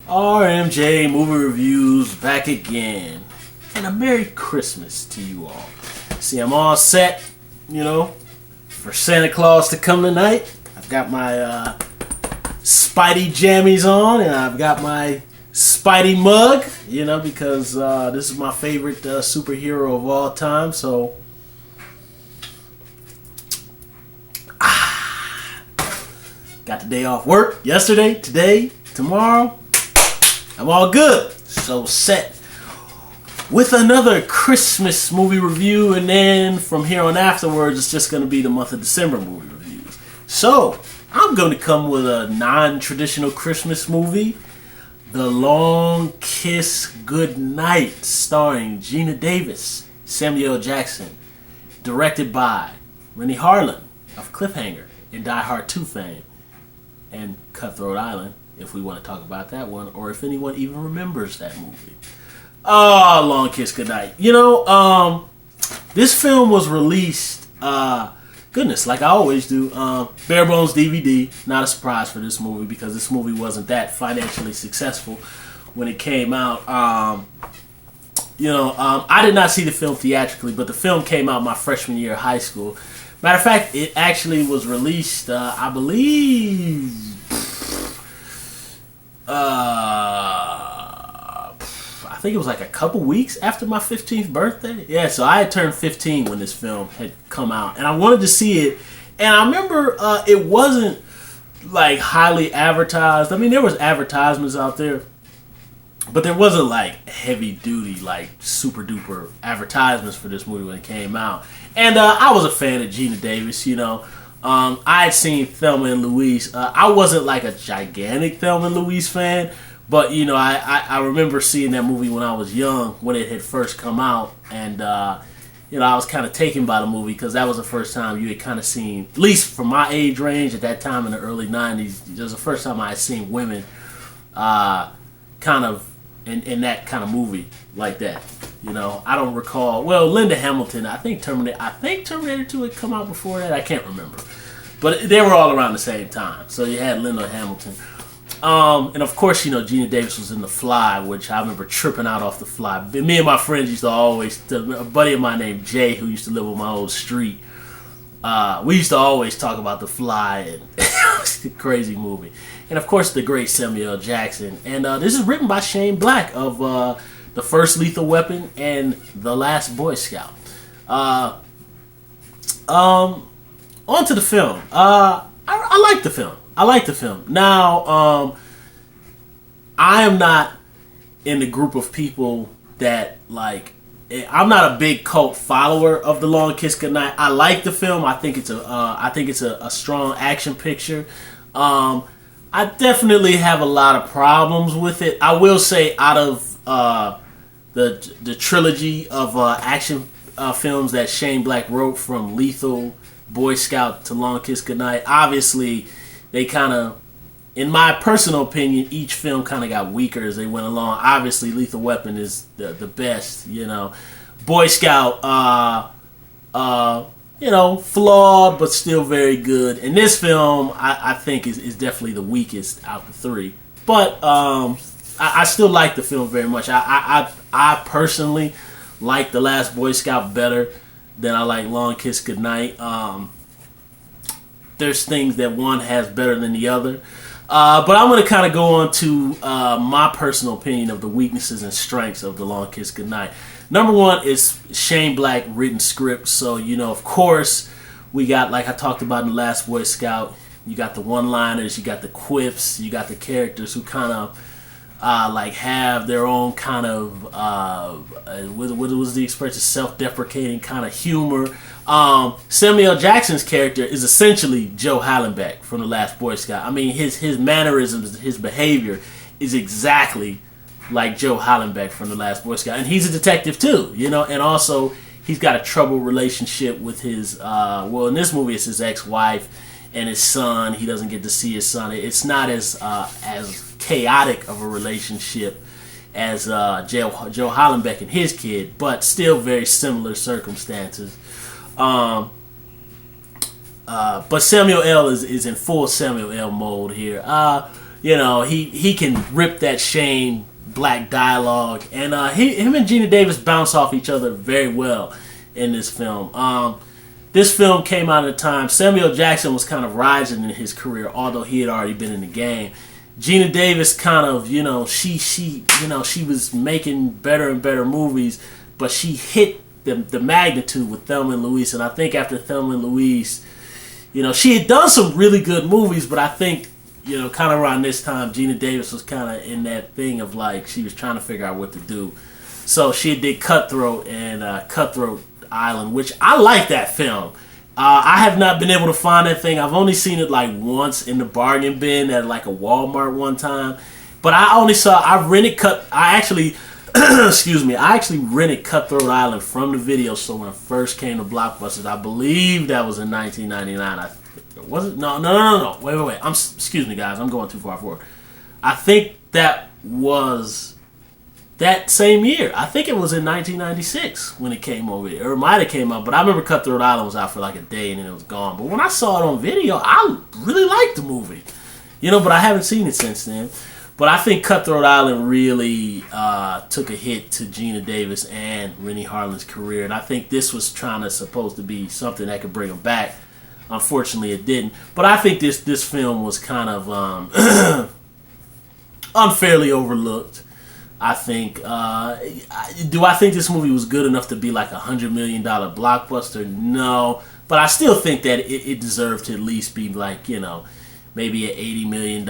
RMJ Movie Reviews back again. And a Merry Christmas to you all. See, I'm all set, for Santa Claus to come tonight. I've got my Spidey jammies on, and I've got my Spidey mug, because this is my favorite superhero of all time, so... Got the day off work yesterday, today, tomorrow. I'm all good. So set with another Christmas movie review, and then from here on afterwards, it's just going to be the month of December movie reviews. So I'm going to come with a non-traditional Christmas movie, The Long Kiss Goodnight, starring Geena Davis, Samuel L. Jackson, directed by Renny Harlin of Cliffhanger and Die Hard 2 fame, and Cutthroat Island, if we want to talk about that one, or if anyone even remembers that movie. Oh, Long Kiss Goodnight. This film was released, like I always do, bare bones DVD. Not a surprise for this movie, because this movie wasn't that financially successful when it came out. I did not see the film theatrically, but the film came out my freshman year of high school. Matter of fact, it actually was released, I believe, I think it was like a couple weeks after my 15th birthday. Yeah, so I had turned 15 when this film had come out, and I wanted to see it. And I remember it wasn't like highly advertised. I mean, there was advertisements out there, but there wasn't like heavy duty, like super duper advertisements for this movie when it came out. And I was a fan of Geena Davis, I had seen Thelma and Louise. I wasn't like a gigantic Thelma and Louise fan, but I remember seeing that movie when I was young, when it had first come out, and I was kind of taken by the movie, because that was the first time you had kind of seen, at least from my age range at that time in the early 90s, it was the first time I had seen women kind of in that kind of movie like that. I don't recall. Well, Linda Hamilton. I think Terminator 2 had come out before that. I can't remember, but they were all around the same time. So you had Linda Hamilton, and of course, Geena Davis was in The Fly, which I remember tripping out off The Fly. Me and my friends used to always. A buddy of mine named Jay, who used to live on my old street. We used to always talk about The Fly, and it was a crazy movie. And of course, the great Samuel L. Jackson. And this is written by Shane Black of The First Lethal Weapon and The Last Boy Scout. On to the film. I like the film. Now, I am not in the group of people that like. I'm not a big cult follower of The Long Kiss Goodnight. I like the film. I think it's a strong action picture. I definitely have a lot of problems with it. I will say, out of the trilogy of action films that Shane Black wrote, from Lethal, Boy Scout to Long Kiss Goodnight, obviously they kind of, in my personal opinion, each film kind of got weaker as they went along. Obviously, Lethal Weapon is the best, Boy Scout, flawed but still very good. And this film, I think, is definitely the weakest out of the three. But I still like the film very much. I personally like The Last Boy Scout better than I like Long Kiss Goodnight. There's things that one has better than the other. But I'm going to kind of go on to my personal opinion of the weaknesses and strengths of The Long Kiss Goodnight. Number one is Shane Black written script. So, of course, we got, like I talked about in The Last Boy Scout, you got the one-liners, you got the quips, you got the characters who kind of have their own kind of, what was the expression, self-deprecating kind of humor. Samuel L. Jackson's character is essentially Joe Hallenbeck from The Last Boy Scout. I mean, his mannerisms, his behavior is exactly like Joe Hallenbeck from The Last Boy Scout. And he's a detective too, and also he's got a troubled relationship with his, in this movie it's his ex-wife and his son. He doesn't get to see his son. It's not as chaotic of a relationship as Joe Hallenbeck and his kid, but still very similar circumstances. But Samuel L. is in full Samuel L. mode here. he can rip that Shane Black dialogue, and him and Geena Davis bounce off each other very well in this film. This film came out at a time Samuel Jackson was kind of rising in his career, although he had already been in the game. Geena Davis kind of, she was making better and better movies, but she hit the magnitude with Thelma and Louise, and I think after Thelma and Louise, she had done some really good movies, but I think, kind of around this time, Geena Davis was kind of in that thing of like, she was trying to figure out what to do. So she did Cutthroat and Cutthroat Island, which I like that film. I have not been able to find that thing. I've only seen it like once in the bargain bin at like a Walmart one time. But I rented I actually rented Cutthroat Island from the video store when it first came to Blockbusters. I believe that was in 1999. Was it? No. Wait. Excuse me, guys. I'm going too far forward. I think that was that same year. I think it was in 1996 when it came over here. Or it might have came out, but I remember Cutthroat Island was out for like a day and then it was gone. But when I saw it on video, I really liked the movie. But I haven't seen it since then. But I think Cutthroat Island really took a hit to Geena Davis and Renny Harlin's career. And I think this was supposed to be something that could bring them back. Unfortunately, it didn't. But I think this film was kind of unfairly overlooked. I think. Do I think this movie was good enough to be like $100 million blockbuster? No. But I still think that it deserved to at least be like, maybe an $80 million,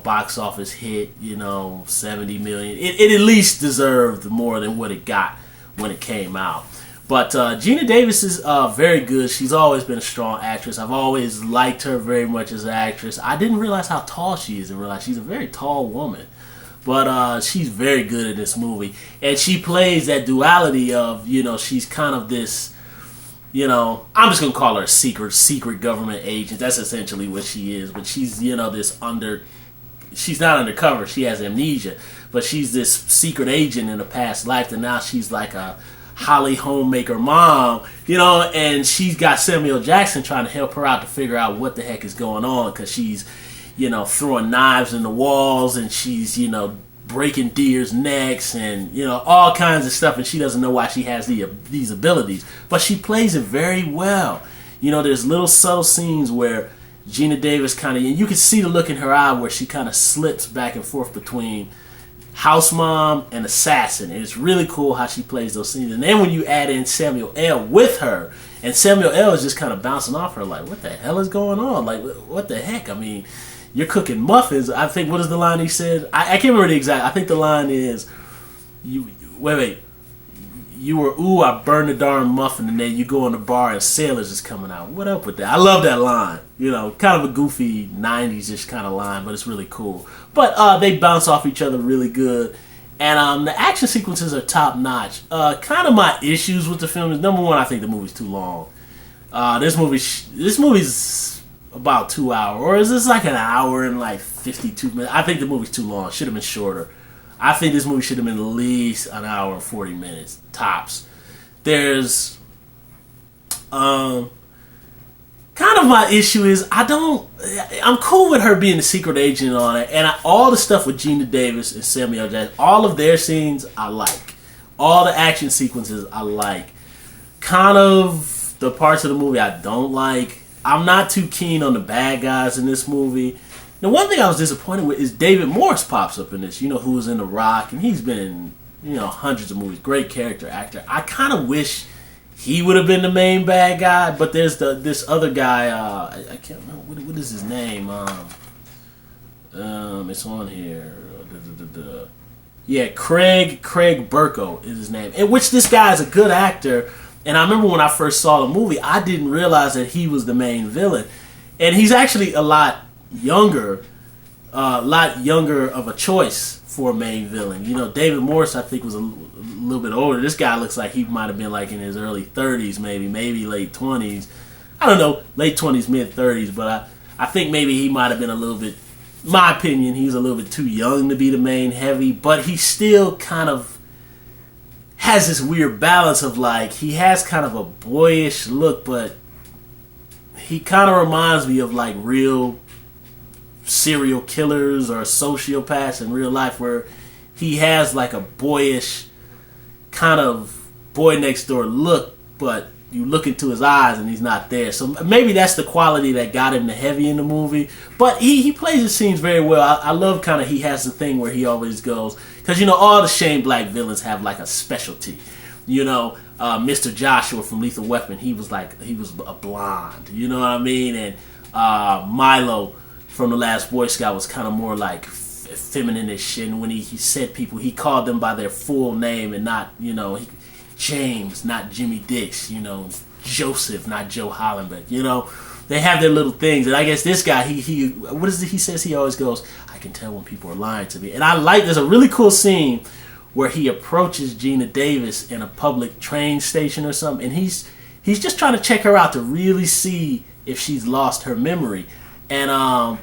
box office hit, $70 million. It at least deserved more than what it got when it came out. But Geena Davis is very good. She's always been a strong actress. I've always liked her very much as an actress. I didn't realize how tall she is in real life. She's a very tall woman. But she's very good in this movie. And she plays that duality of, she's kind of this, I'm just going to call her a secret government agent. That's essentially what she is. But she's, she's not undercover. She has amnesia. But she's this secret agent in a past life. And now she's like a Holly homemaker mom, and she's got Samuel Jackson trying to help her out to figure out what the heck is going on, because she's, throwing knives in the walls, and she's, breaking deer's necks, and, all kinds of stuff, and she doesn't know why she has these abilities. But she plays it very well. There's little subtle scenes where Geena Davis kind of, and you can see the look in her eye where she kind of slips back and forth between house mom and assassin, and it's really cool how she plays those scenes. And then when you add in Samuel L. with her, and Samuel L. is just kind of bouncing off her like, what the hell is going on? Like, what the heck? I mean, you're cooking muffins. I think, what is the line he said? I can't remember the exact. I think the line is, wait. You were, ooh, I burned the darn muffin, and then you go in the bar and sailors is coming out. What up with that? I love that line. Kind of a goofy 90s-ish kind of line, but it's really cool. But they bounce off each other really good. And the action sequences are top-notch. Kind of my issues with the film is, number one, I think the movie's too long. This movie's about 2 hours. Or is this like an hour and like 52 minutes? I think the movie's too long. It should have been shorter. I think this movie should have been at least an hour and 40 minutes, tops. There's, kind of my issue is, I'm cool with her being a secret agent on it, and all the stuff with Geena Davis and Samuel Jackson, all of their scenes, I like. All the action sequences, I like. Kind of the parts of the movie I don't like. I'm not too keen on the bad guys in this movie. Now, one thing I was disappointed with is David Morse pops up in this, who was in The Rock, and he's been in, hundreds of movies. Great character actor. I kind of wish he would have been the main bad guy, but there's this other guy, I can't remember, what is his name? It's on here. Yeah, Craig Burko is his name, in which this guy is a good actor, and I remember when I first saw the movie, I didn't realize that he was the main villain, and he's actually a lot younger of a choice for a main villain. David Morse, I think, was a little bit older. This guy looks like he might have been like in his early 30s, maybe late 20s. I don't know, late 20s, mid 30s, but I think maybe he might have been a little bit, my opinion, he's a little bit too young to be the main heavy, but he still kind of has this weird balance of like, he has kind of a boyish look, but he kind of reminds me of like real serial killers or sociopaths in real life, where he has like a boyish kind of boy next door look, but you look into his eyes and he's not there. So maybe that's the quality that got him to heavy in the movie. But he plays his scenes very well. I love kind of, he has the thing where he always goes, because all the Shane Black villains have like a specialty. Mr. Joshua from Lethal Weapon, he was a blonde. You know what I mean? And Milo from The Last Boy Scout was kind of more like feminine-ish. And when he said people, he called them by their full name and not, James, not Jimmy Dix, Joseph, not Joe Holland, but they have their little things. And I guess this guy, he what is it he says? He always goes, I can tell when people are lying to me. And there's a really cool scene where he approaches Geena Davis in a public train station or something, and he's just trying to check her out to really see if she's lost her memory. And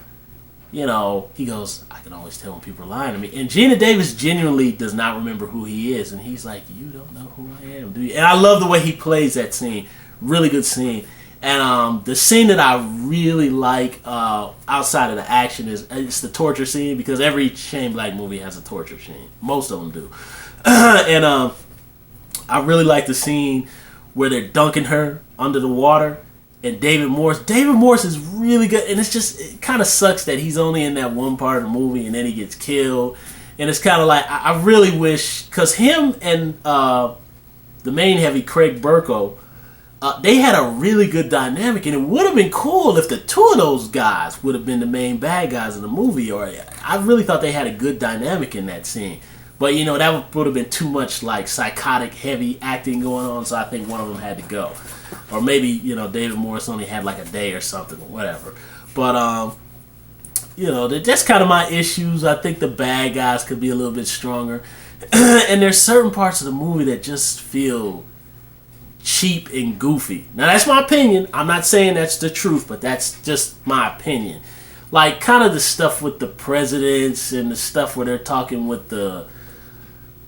he goes, I can always tell when people are lying to me. And Geena Davis genuinely does not remember who he is. And he's like, you don't know who I am, do you? And I love the way he plays that scene. Really good scene. And the scene that I really like outside of the action it's the torture scene, because every Shane Black movie has a torture scene. Most of them do. And I really like the scene where they're dunking her under the water. And David Morse is really good, and it kind of sucks that he's only in that one part of the movie and then he gets killed. And it's kind of like, I really wish, because him and the main heavy, Craig Burko, they had a really good dynamic, and it would have been cool if the two of those guys would have been the main bad guys in the movie. Or I really thought they had a good dynamic in that scene. But, that would have been too much like psychotic, heavy acting going on, so I think one of them had to go. Or maybe, David Morse only had like a day or something, or whatever. But, that's kind of my issues. I think the bad guys could be a little bit stronger. And there's certain parts of the movie that just feel cheap and goofy. Now, that's my opinion. I'm not saying that's the truth, but that's just my opinion. Like, kind of the stuff with the presidents and the stuff where they're talking with the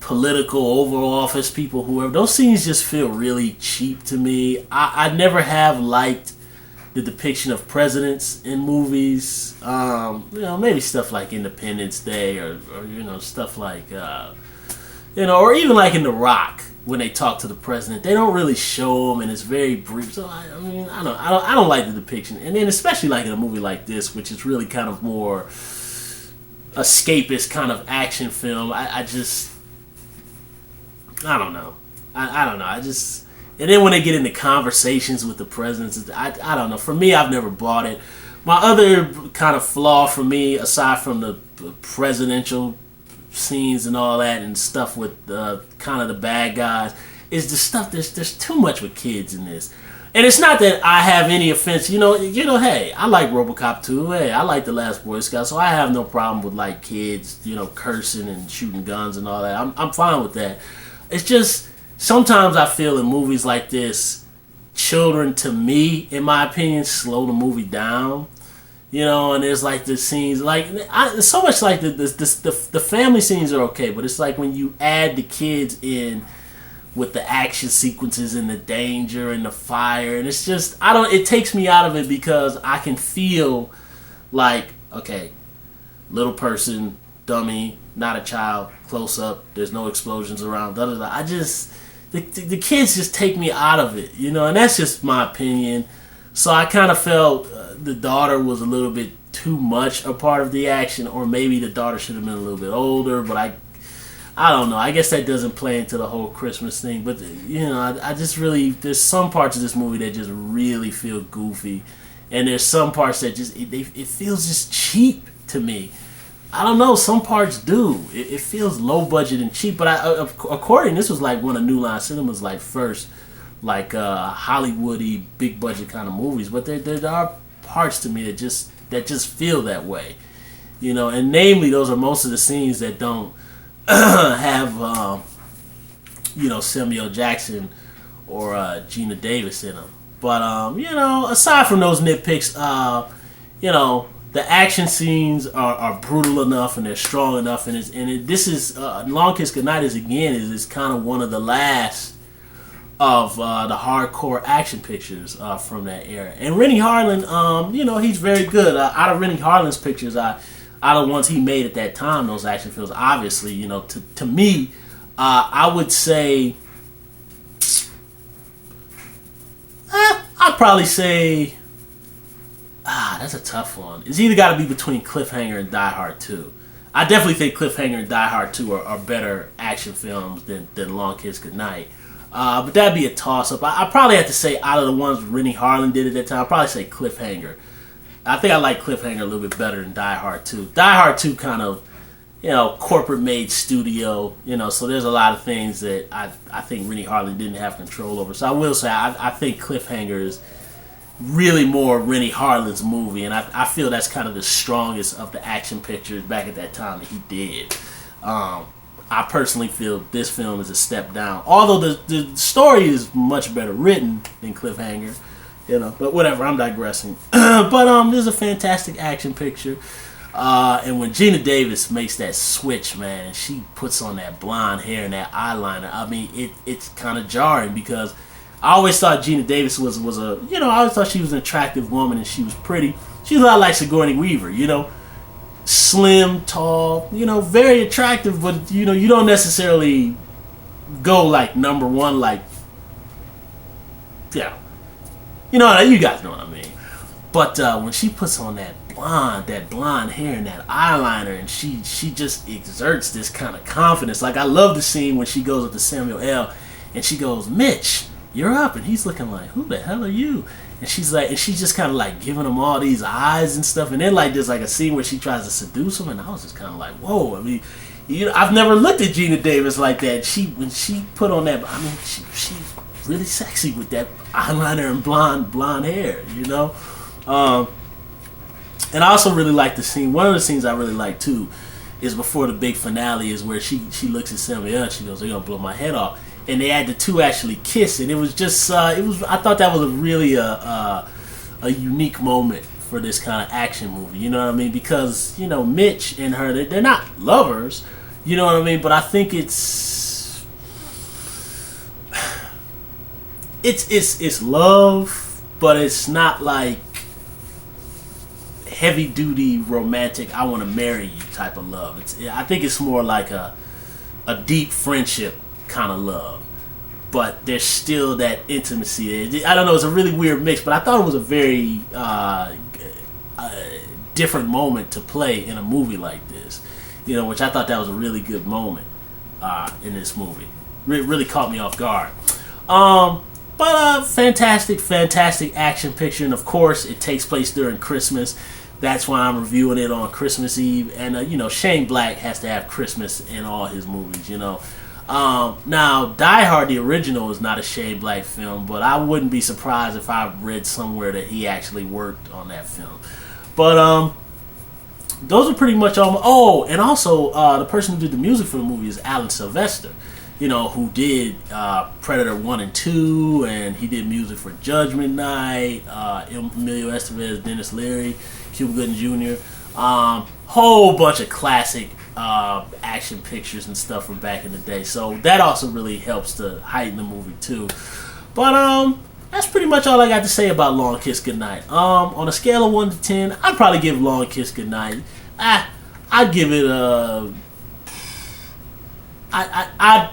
political Oval Office people, whoever. Those scenes just feel really cheap to me. I never have liked the depiction of presidents in movies. Maybe stuff like Independence Day or stuff like, or even like in The Rock, when they talk to the president, they don't really show him, and it's very brief. So I don't like the depiction. And then especially like in a movie like this, which is really kind of more escapist kind of action film. I don't know. I don't know. And then when they get into conversations with the presidents, I don't know. For me, I've never bought it. My other kind of flaw for me, aside from the presidential scenes and all that and stuff with kind of the bad guys, is the stuff there's too much with kids in this. And it's not that I have any offense. Hey, I like RoboCop 2. Hey, I like The Last Boy Scout, so I have no problem with like kids, cursing and shooting guns and all that. I'm fine with that. It's just, sometimes I feel in movies like this, children, to me, in my opinion, slow the movie down. And there's like the scenes, like, so much like the family scenes are okay, but it's like when you add the kids in with the action sequences and the danger and the fire, and it's just, it takes me out of it, because I can feel like, okay, little person, dummy, not a child, close up, there's no explosions around, da da da. The kids just take me out of it, and that's just my opinion. So I kind of felt the daughter was a little bit too much a part of the action, or maybe the daughter should have been a little bit older, but I don't know. I guess that doesn't play into the whole Christmas thing, but I just really, there's some parts of this movie that just really feel goofy, and there's some parts that just it feels just cheap to me. I don't know. Some parts do. It feels low budget and cheap. But according, this was like one of New Line Cinema's like first, like Hollywoody big budget kind of movies. But there are parts to me that just feel that way, And namely, those are most of the scenes that don't have Samuel Jackson or Geena Davis in them. But aside from those nitpicks, the action scenes are brutal enough and they're strong enough, and this is Long Kiss Goodnight is kind of one of the last the hardcore action pictures from that era. And Renny Harlin, he's very good. Out of Renny Harlin's pictures, out of the ones he made at that time, those action films, obviously, to me, I would say, I'd probably say, that's a tough one. It's either got to be between Cliffhanger and Die Hard 2. I definitely think Cliffhanger and Die Hard 2 are better action films than Long Kiss Goodnight. But that'd be a toss-up. I probably have to say, out of the ones Renny Harlin did at that time, I'd probably say Cliffhanger. I think I like Cliffhanger a little bit better than Die Hard 2. Die Hard 2 kind of, corporate-made studio, so there's a lot of things that I think Renny Harlin didn't have control over. So I will say, I think Cliffhanger is really more Renny Harlin's movie, and I feel that's kind of the strongest of the action pictures back at that time that he did. I personally feel this film is a step down, although the story is much better written than Cliffhanger, but whatever, I'm digressing. But this is a fantastic action picture, and when Geena Davis makes that switch, man, and she puts on that blonde hair and that eyeliner, I mean, it's kind of jarring, because I always thought Geena Davis was I always thought she was an attractive woman and she was pretty. She's a lot like Sigourney Weaver, slim, tall, very attractive, but you don't necessarily go like number one, like, you guys know what I mean. But when she puts on that blonde hair and that eyeliner, and she just exerts this kind of confidence. Like, I love the scene when she goes up to Samuel L. and she goes, "Mitch, you're up," and he's looking like, "Who the hell are you?" And she's just kind of like giving him all these eyes and stuff. And then like there's like a scene where she tries to seduce him, and I was just kind of like, whoa. I mean, I've never looked at Geena Davis like that. When she put on that, I mean, she's really sexy with that eyeliner and blonde hair, And I also really like the scene. One of the scenes I really like too is before the big finale, is where she looks at Samuel and she goes, "They're gonna blow my head off." And they had the two actually kiss, and it was just I thought that was a really a unique moment for this kind of action movie. You know what I mean? Because Mitch and her, they're not lovers. You know what I mean? But I think it's love, but it's not like heavy duty romantic, I want to marry you type of love. I think it's more like a deep friendship kind of love, but there's still that intimacy. I don't know, it's a really weird mix, but I thought it was a very different moment to play in a movie like this, which I thought that was a really good moment in this movie. Really caught me off guard. But fantastic action picture, and of course it takes place during Christmas. That's why I'm reviewing it on Christmas Eve, and Shane Black has to have Christmas in all his movies. Now Die Hard, the original, is not a Shane Black film, but I wouldn't be surprised if I read somewhere that he actually worked on that film. But those are pretty much all. Oh, and also the person who did the music for the movie is Alan Sylvester. Who did Predator 1 and 2, and he did music for Judgment Night, Emilio Estevez, Dennis Leary, Cuba Gooding Jr., whole bunch of classic action pictures and stuff from back in the day. So that also really helps to heighten the movie too. But that's pretty much all I got to say about Long Kiss Goodnight. On a scale of 1 to 10, I'd probably give Long Kiss Goodnight, I'd give it a... I'd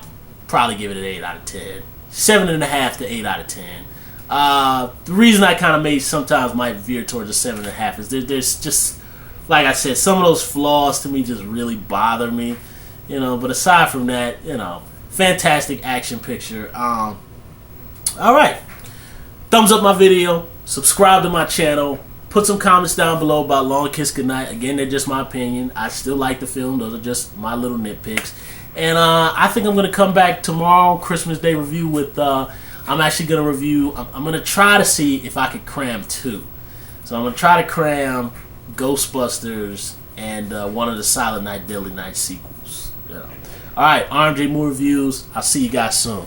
probably give it an 8 out of 10. 7.5 to 8 out of 10. The reason I kind of sometimes might veer towards a 7.5 is there's just, like I said, some of those flaws to me just really bother me. But aside from that, fantastic action picture. Alright. Thumbs up my video. Subscribe to my channel. Put some comments down below about Long Kiss Goodnight. Again, they're just my opinion. I still like the film. Those are just my little nitpicks. And I think I'm going to come back tomorrow, Christmas Day review with, I'm actually going to review, I'm going to try to see if I could cram 2. So I'm going to try to cram Ghostbusters and one of the Silent Night, Deadly Night sequels. Alright, RMJ Moore Reviews. I'll see you guys soon.